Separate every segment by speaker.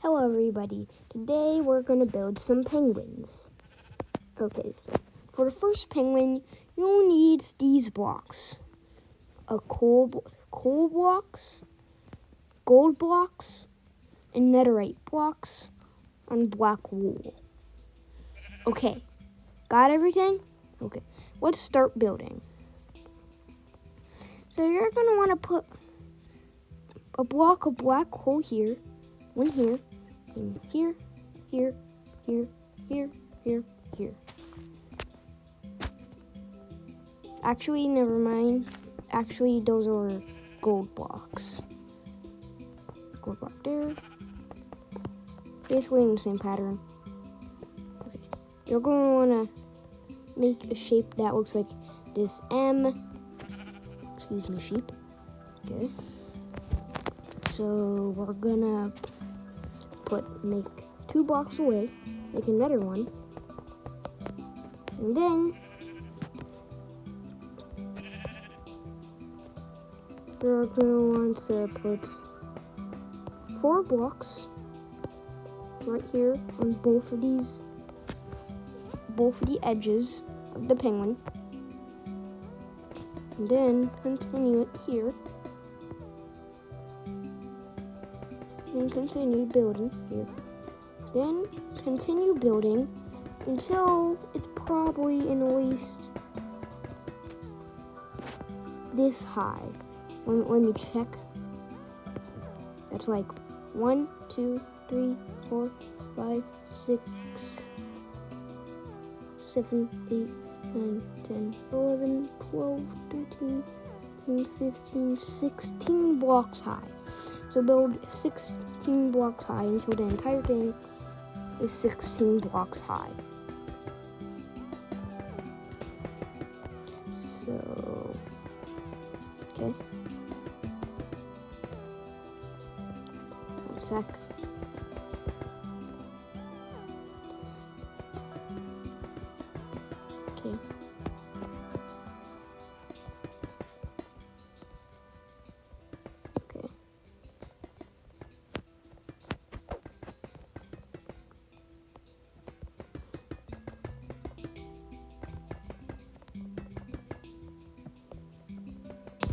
Speaker 1: Hello everybody, today we're going to build some penguins. Okay, so for the first penguin, you'll need these blocks. Coal blocks, gold blocks, and netherite blocks on black wool. Okay, got everything? Okay, let's start building. So you're going to want to put a block of black coal here, one here, and here, here, here, here, here, here. Actually, never mind. Actually, those are gold blocks. Gold block there. Basically in the same pattern. Okay. You're going to want to make a shape that looks like this M. Excuse me, sheep. Okay. So we're gonna make 2 blocks away, make another one, and then we're gonna want to put 4 blocks right here on both of the edges of the penguin, and then continue it here, and continue building here. Then continue building until it's probably in at least this high. Let me check. That's like 1, 2, 3, 4, 5, 6, 7, 8, 9, 10, 11, 12, 13, 15, 16 blocks high. So build 16 blocks high until the entire thing is 16 blocks high. So, okay. One sec. Okay.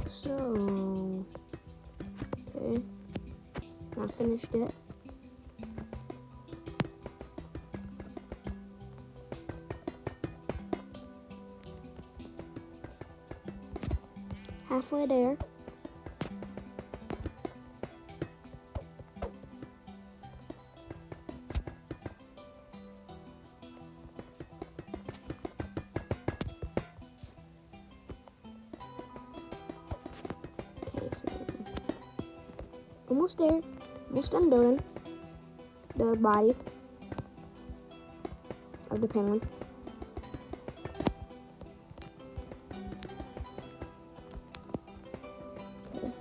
Speaker 1: So, okay, not finished yet. Halfway there. So, almost there. Almost done building the body of the penguin. Okay.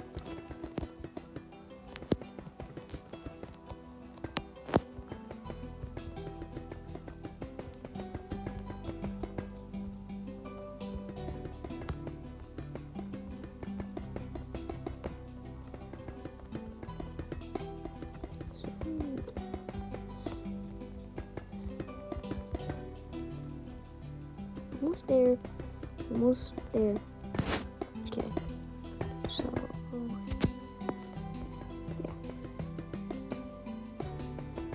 Speaker 1: Almost there. Almost there. Okay. So, yeah.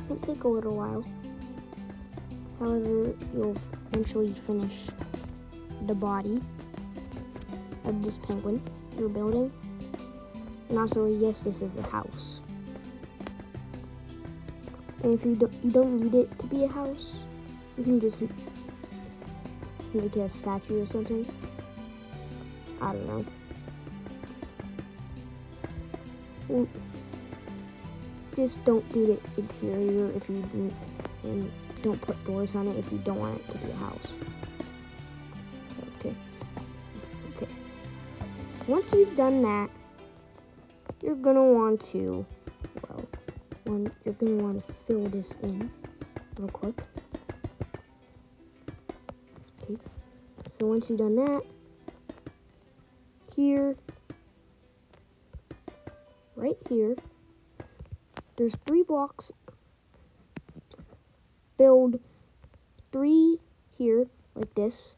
Speaker 1: Might take a little while. However, you'll eventually finish the body of this penguin you're building. And also, yes, this is a house. And if you don't need it to be a house, you can just make it a statue or something. I don't know. Well, just don't do the interior if you do, and don't put doors on it if you don't want it to be a house. Okay. Once you've done that, you're gonna want to, you're gonna want to fill this in real quick. Okay. So once you've done that, here, right here, there's 3 blocks build 3 here, like this.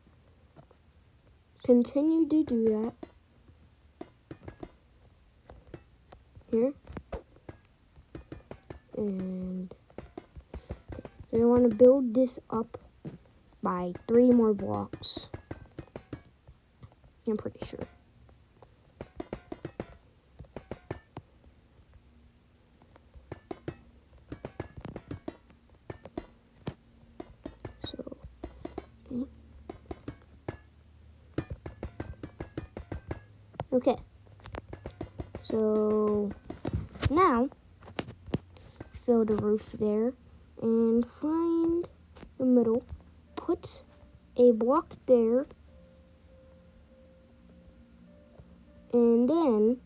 Speaker 1: Continue to do that. Here. And so I want to build this up by 3 more blocks. I'm pretty sure. So, okay. Okay. So now fill the roof there and find the middle. Put a block there. And then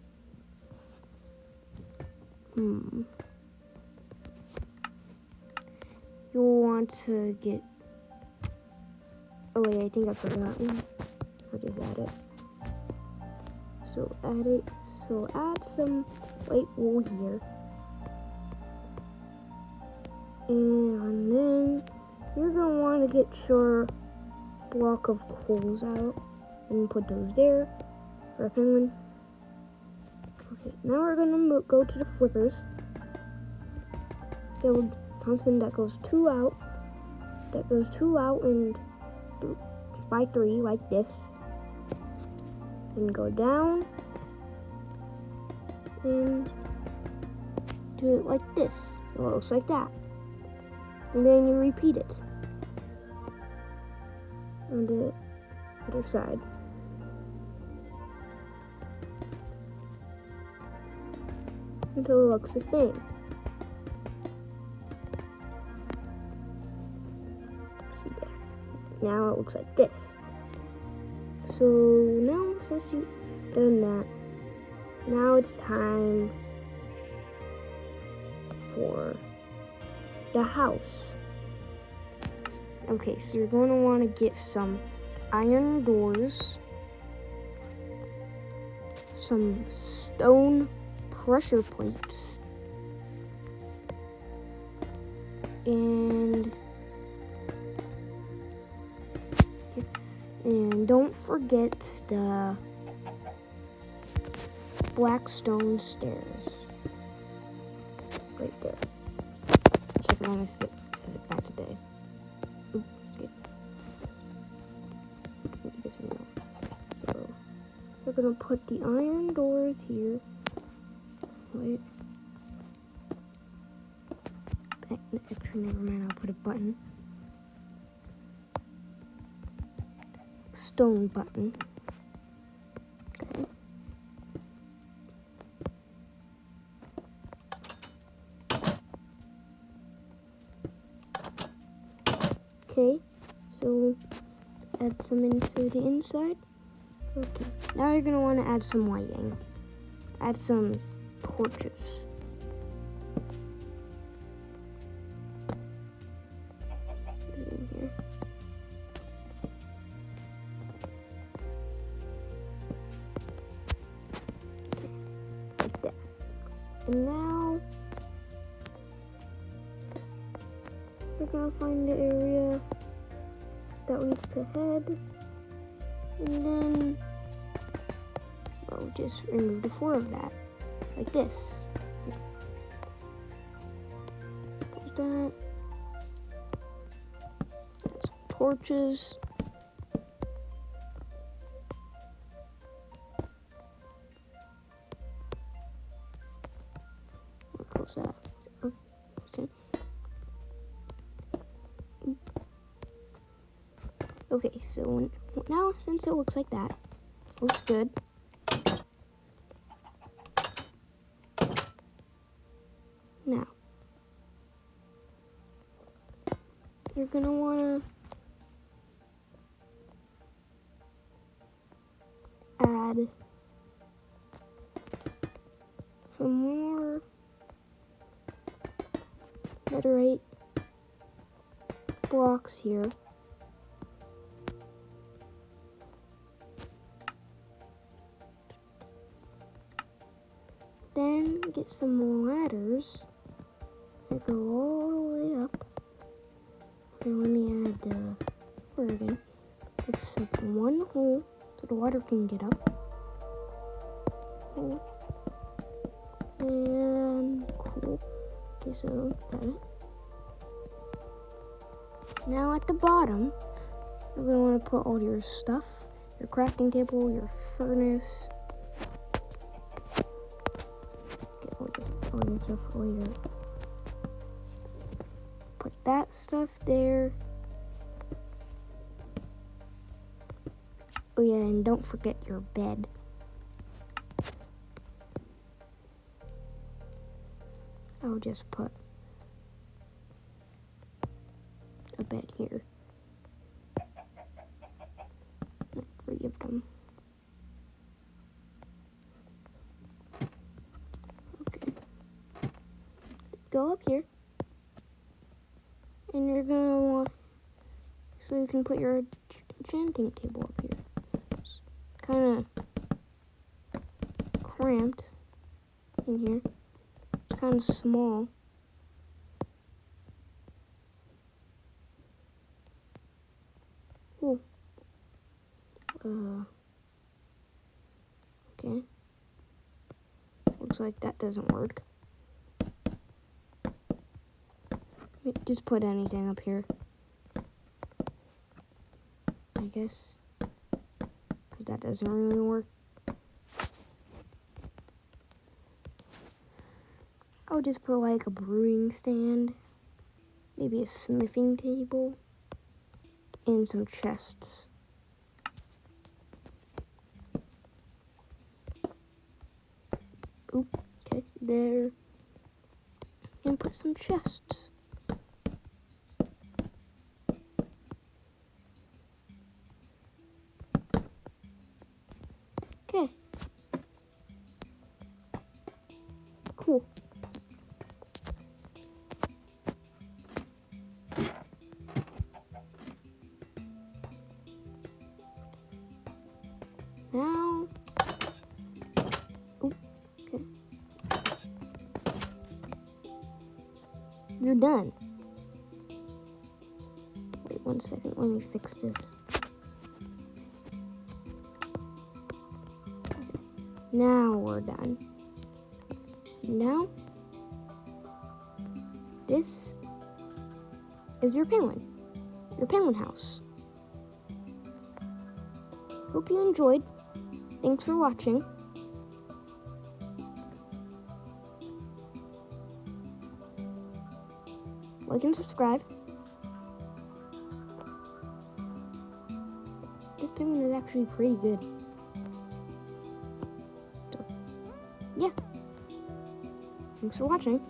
Speaker 1: you'll want to get, oh wait, I think I forgot one. I'll just add it. So add some white wool here. And then you're gonna want to get your block of coals out and put those there for a penguin. Okay, now we're gonna go to the flippers. Build something that goes 2 out. That goes 2 out and by 3 like this. And go down and do it like this. So it looks like that. And then you repeat it on the other side. Until it looks the same. See there. Now it looks like this. So now, since you've done that, now it's time for the house. Okay, so you're going to want to get some iron doors, some stone pressure plates, and don't forget the black stone stairs right there. Except I almost said it back today. Okay. So we're gonna put the iron doors here. Wait. Actually, never mind. I'll put a button. Stone button. Okay. Okay, so add some into the inside. Okay, now you're gonna want to add some lighting. Add some torches. In here. Okay, like that. And now we're gonna find the area that leads to head, and then we'll just remove the 4 of that, like this. Put that. That's torches. What goes that? Okay. Okay, so now since it looks like that, looks good. Now, you're gonna wanna add some more netherite blocks here. Then get some ladders that go all the way up Okay, let me add the water again. It's like one hole so the water can get up. Hole. And cool. Okay, so got it. Now at the bottom, you're going to want to put all your stuff, your crafting table, your furnace. Get all your stuff later. Put that stuff there. Oh yeah, and don't forget your bed. I'll just put a bed here. 3 of them. Okay. Go up here. And you're gonna want, so you can put your enchanting table up here. It's kind of cramped in here. It's kind of small. Ooh. Okay. Looks like that doesn't work. Just put anything up here, I guess, because that doesn't really work. I'll just put like a brewing stand, maybe a smithing table, and some chests. Oop, okay, there. And put some chests. Okay. Cool. Now, okay. You're done. Wait 1 second, let me fix this. Now we're done. Now, this is your penguin house. Hope you enjoyed. Thanks for watching. Like and subscribe. This penguin is actually pretty good. So, yeah. Thanks for watching.